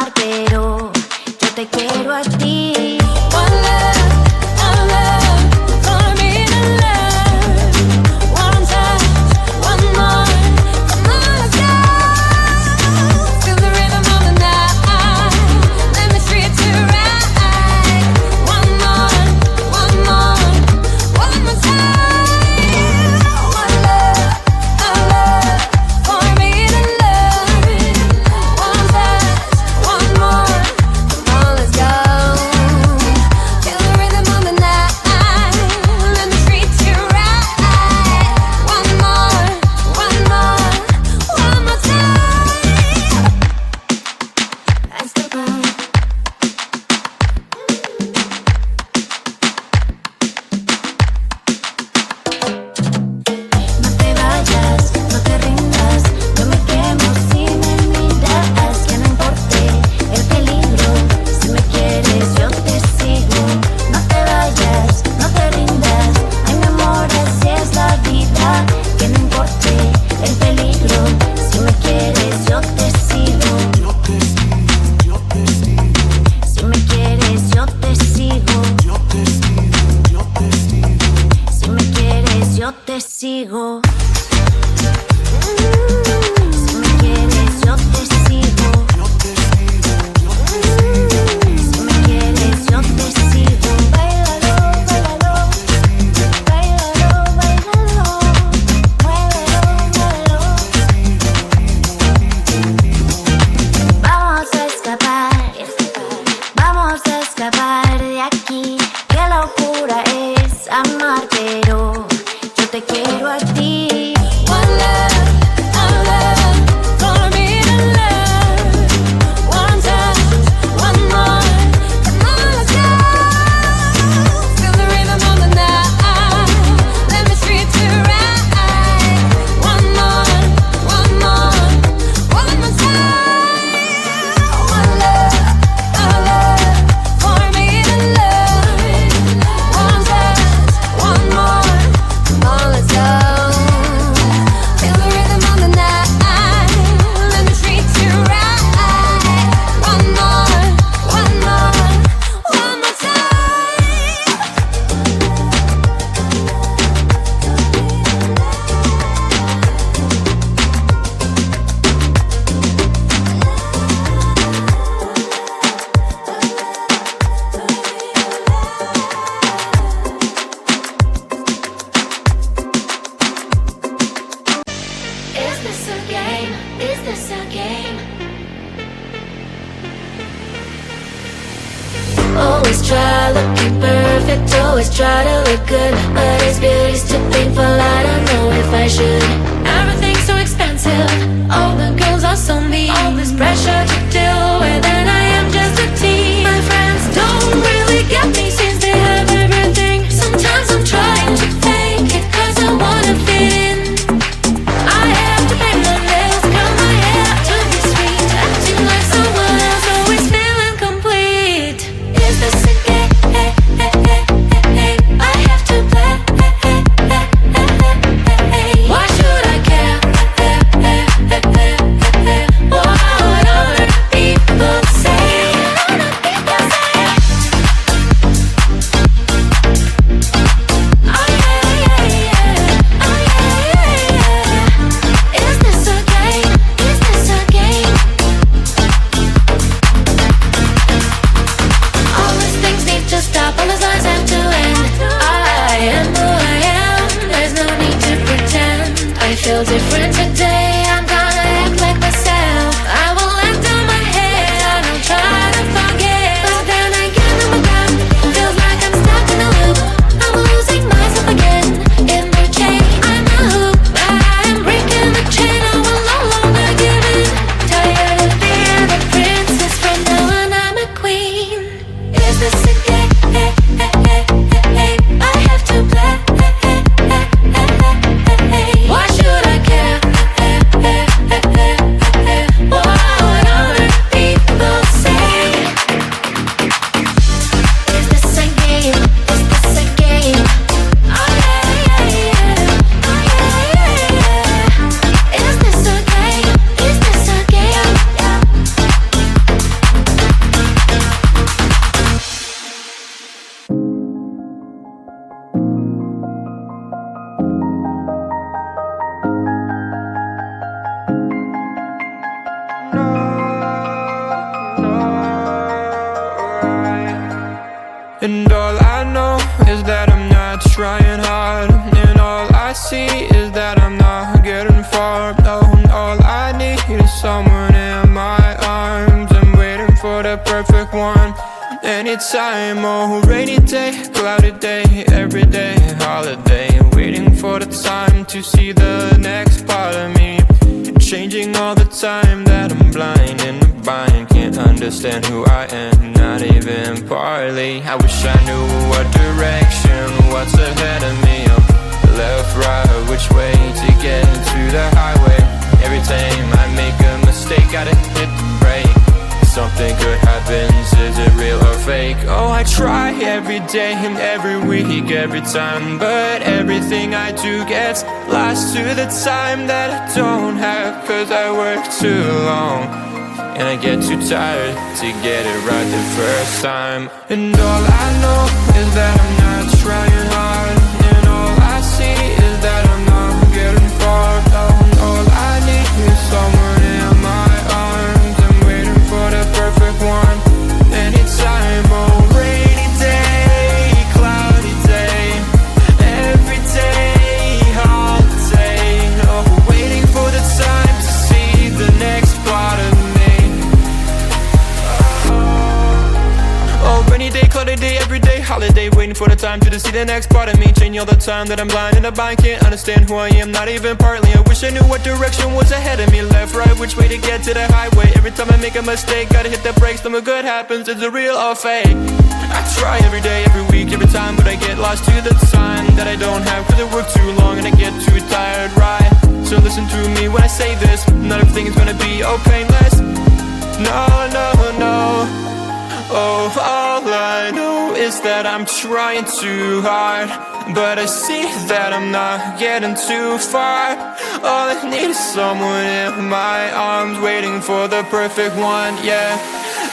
amar, pero yo te quiero a ti. One love for me to love. One touch, one more. Come on, let's go. Feel the rhythm of the night. Let me treat you right. One more, one more, one more time. One love for me to love. One touch, one more. Come on, let's go. Feel the rhythm of the night. Let me treat you right. One more, one more, one more time. That's the bomb. No te vayas, no te rindas, yo me quemo si me miras, que no importe el peligro, si me quieres yo te sigo. No te vayas, no te rindas, ay mi amor así es la vida, que no importe el peligro, si me quieres yo te sigo. Si me quieres yo te sigo. Si me quieres yo te sigo. Si me quieres yo te sigo. Si me quieres yo te sigo. Báilalo, báilalo. Báilalo, báilalo. Muévelo, muévelo. Vamos a escapar. Vamos a escapar de aquí. Qué locura es amar, pero yo te quiero a ti. One love for me to love. One touch, one more. Come on, let's go. Feel the rhythm of the night. Let me treat you right. One more, one more, one more time. One love for me to love. One touch, one more. Come on, let's go. Feel the rhythm of the night. Let me treat you right. One more, one more, one more time. Is this a game? Is this a game? Always try looking perfect, always try to look good, but is beauty's too painful? I don't know if I should. Everything's so expensive, all the girls are so mean. All this pressure to deal with, and I am just a teen. My friends don't really get me since they have everything. Sometimes I'm trying to fake it, cause I wanna fit in. I have to pay my bills, curl my hair to be sweet, acting like someone else, always feeling complete. Is this a game? I have to play. Why should I care? And all I know is that I'm not trying hard, and all I see is that I'm not getting far. No, all I need is someone in my arms. I'm waiting for the perfect one. Anytime, oh, rainy day, cloudy day, every day, holiday. Waiting for the time to see the next part of me. Changing all the time that I'm blind in the bind. Can't understand who I am, not even partly. I wish I knew what direction, what's ahead of me. Up left, right, which way to get to the highway. Every time I make a mistake, gotta hit the brake. Something good happens, is it real or fake? Oh, I try every day and every week, every time, but everything I do gets lost to the time that I don't have. Cause I work too long, and I get too tired to get it right the first time. And all I know is that I'm not trying hard, and all I see is that I'm not getting far. All I need is someone in my arms. I'm waiting for the perfect one. Anytime, oh, rainy day, cloudy day, every day, holiday. Oh, waiting for the time to see the next part of me. Oh, rainy day, cloudy day, every day, holiday. Waiting for the time to see the next part of me. Changing all the time that I'm blind in the bind. Can't understand who I am, not even partly. I wish I knew what direction was ahead of me. Left, right, which way to get to the highway. Every time I make a mistake, gotta hit the brakes. Something good happens, is it real or fake? I try every day, every week, every time, but I get lost to the time that I don't have. Cause I work too long and I get too tired, right? So listen to me when I say this. Not everything is gonna be oh painless. No, no, no. Oh, all I know is that I'm trying too hard, but I see that I'm not getting too far. All I need is someone in my arms, waiting for the perfect one, yeah.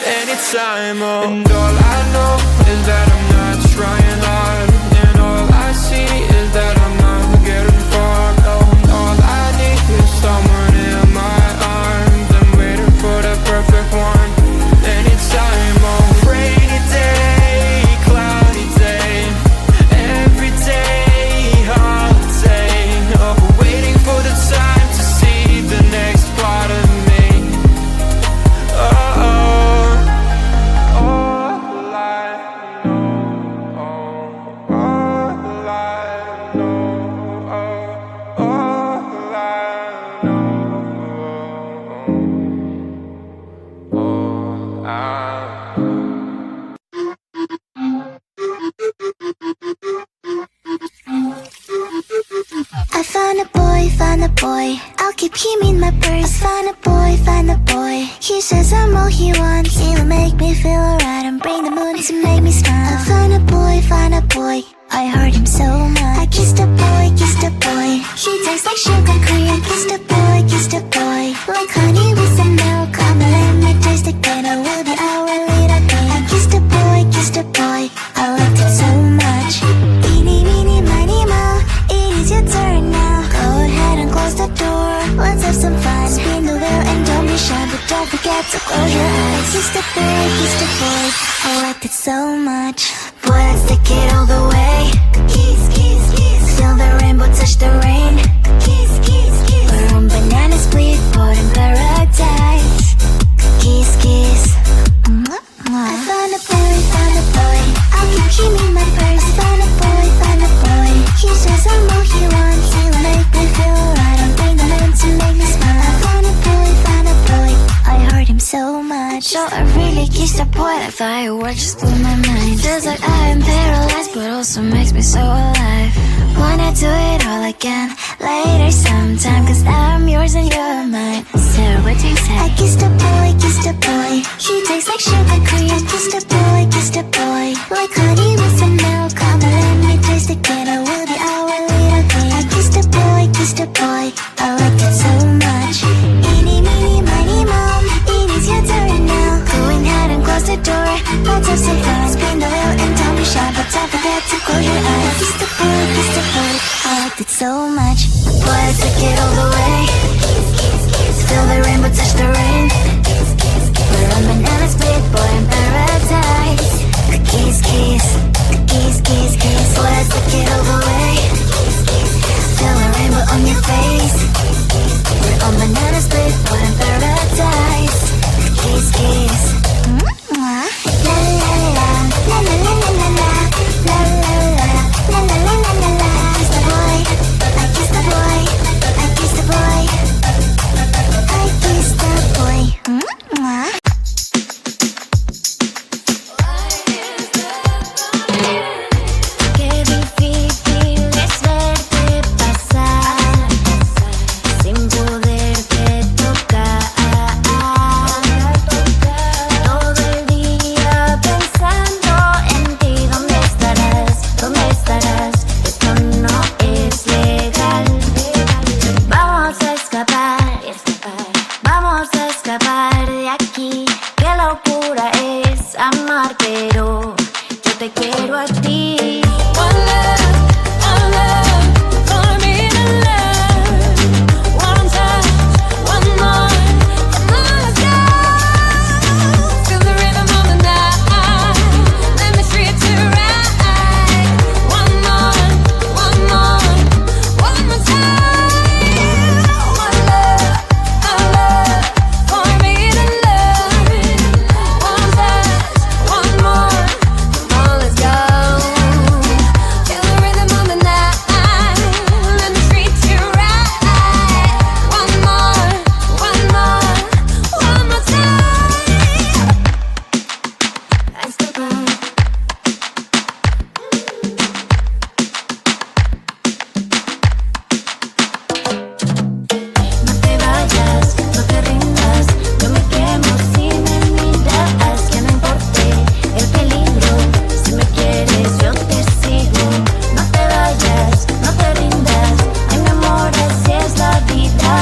Anytime, oh. And all I know is that I'm not trying hard, and all I see is that I'm not getting far. Oh, all I need is someone in my arms. I'm waiting for the perfect one. Anytime, oh, rainy day, cloudy day, every day, holiday. Oh, waiting for the time to see the next part of me. Oh, all I know, all I know, all I know, all I. I found a boy, I'll keep him in my purse. Found a boy, he says I'm all he wants. He'll make me feel alright and bring the moon to make me smile. I found a boy, I heard him so much. I kissed a boy, he tastes like sugar cream. I kissed a boy, like honey with some milk. Come and let me taste it, then I will be our little thing. I kissed a boy, I liked it so much. Eeny, meeny, miny, moe, it is your turn now. Go ahead and close the door, let's have some fun. Spin the wheel and don't be shy, but don't forget to close your eyes. Kissed a boy, I liked it so much. Boy, let's take it all the way. Kiss, kiss, kiss. Feel the rainbow touch the rain. Kiss, kiss, kiss. We're on banana split, boat in paradise. Kiss, kiss. I found a boy, I'll keep him in my purse. Found a boy, he says I'm all he wants. He'll make me feel alright, I'm bring the moon to make me smile. I found a boy, I heard him so much. So I really kissed a boy, that fireworks just blew my mind. Feels like I am paralyzed, but also makes me so alive. Wanna do it all again, later sometime. Cause I'm yours and you're mine. So what do you say? I kissed a boy, he tastes like sugar cream. I kissed a boy, like honey with some milk. Come and let me taste it, then I will be our little thing. I kissed a boy, I liked it so much. Eeny, meeny, miny, moe, it is your turn now. Go ahead and close the door, let's have some fun. Spin the wheel and don't be shy, but don't forget to close your eyes. I kissed a boy, I liked it so much. Boy, let's take it all the way. Feel the rainbow touch the rain. We're on banana split, boy in paradise. escapar de aquí. Qué locura es amar, pero yo te quiero a ti. One love for me to love. One touch, one more, let's go. Feel the rhythm of the night. Let me treat you right. One more time. One love for me to love. One touch, one more, let's go. Feel the rhythm of the night. Let me treat you right. One more time. No te vayas, no te rindas. Yo me quemo si me miras. Que no importe el peligro. Si me quieres, yo te sigo. No te vayas, no te rindas. Ay, mi amor, así es la vida.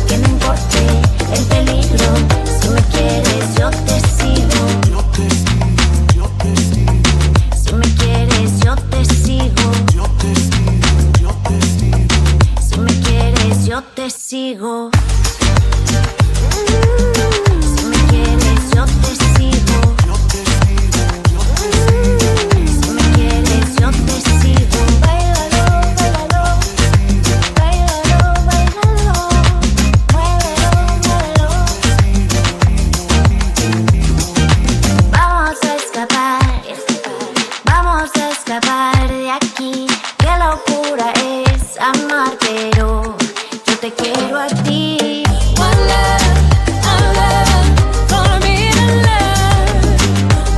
Que no importe el peligro. Si me quieres, yo te sigo. Si me quieres, yo te sigo. Si me quieres, yo te sigo. Si me quieres, yo te sigo. Si me quieres, yo te sigo. Báilalo, báilalo. Báilalo, báilalo. Muévelo, muévelo. Vamos a escapar. Vamos a escapar de aquí. Qué locura es amar, pero yo te quiero a ti. One love for me to love.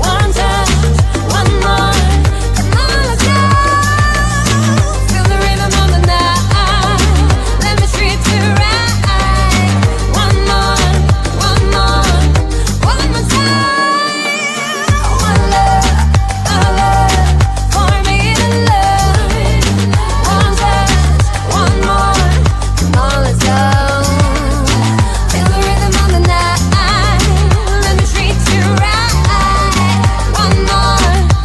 One touch, one more, let's go. Feel the rhythm of the night. Let me treat you right. One more time. One love for me to love. One touch, one more, let's go. Feel the rhythm of the night. Let me treat you right. One more time.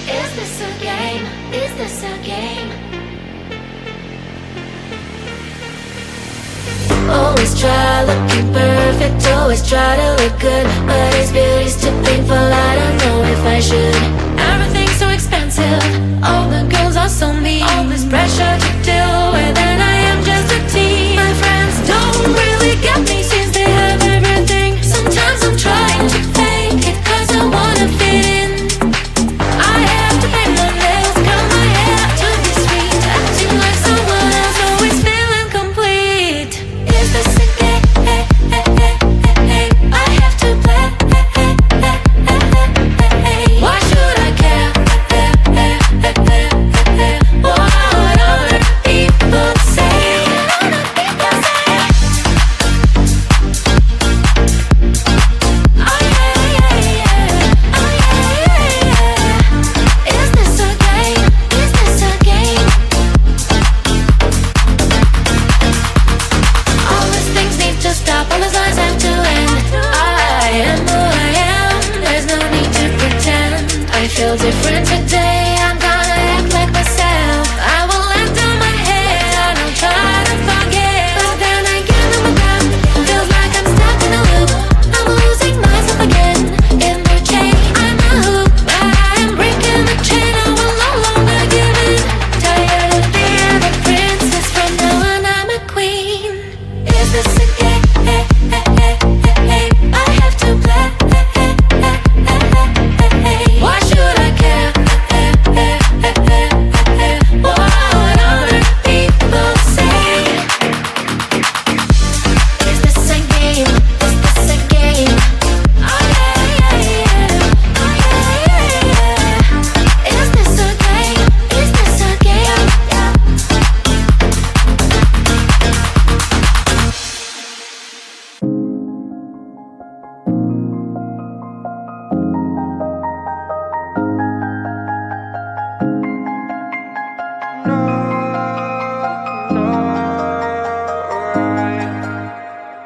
Is this a game? Is this a game? Always try looking perfect, always try to look good, but is beauty's too painful? I don't know if I should. Everything's so expensive, all the girls are so mean. All this pressure to deal with, and I am just a teen. My friends don't really get me since they have everything. Sometimes I'm trying to fake it, cause I wanna fit in. I have to pay my bills, cut my hair to be sweet, acting like someone else, always feeling complete. Is this a game? I have to play. Why should I care? What other people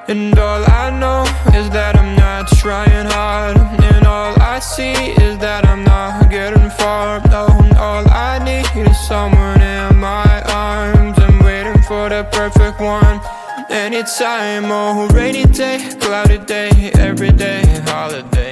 And all I know is that I'm not trying hard, and all I see is that I'm not getting far. No, all I need is someone in my arms. I'm waiting for the perfect one. Anytime, oh, rainy day, cloudy day, every day, holiday.